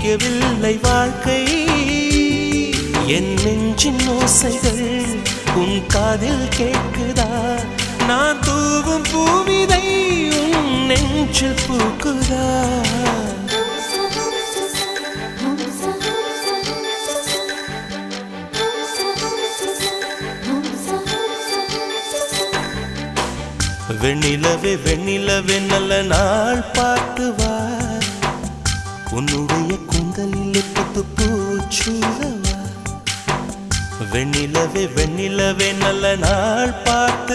புரியவில்லை வாழ்க்கை என் நெஞ்சின் ஓசைகள் உன் காதில் கேட்குதா நான் தூவும் பூவிதை உன் நெஞ்சில் பூக்குதா வெண்ணிலவே வெண்ணிலவே நல்ல நாள் பார்த்து வா உன்னுடைய கூந்தலில் புத்து பூச்சூடவா வெண்ணிலவே வெண்ணிலவே நல்ல நாள் பார்த்து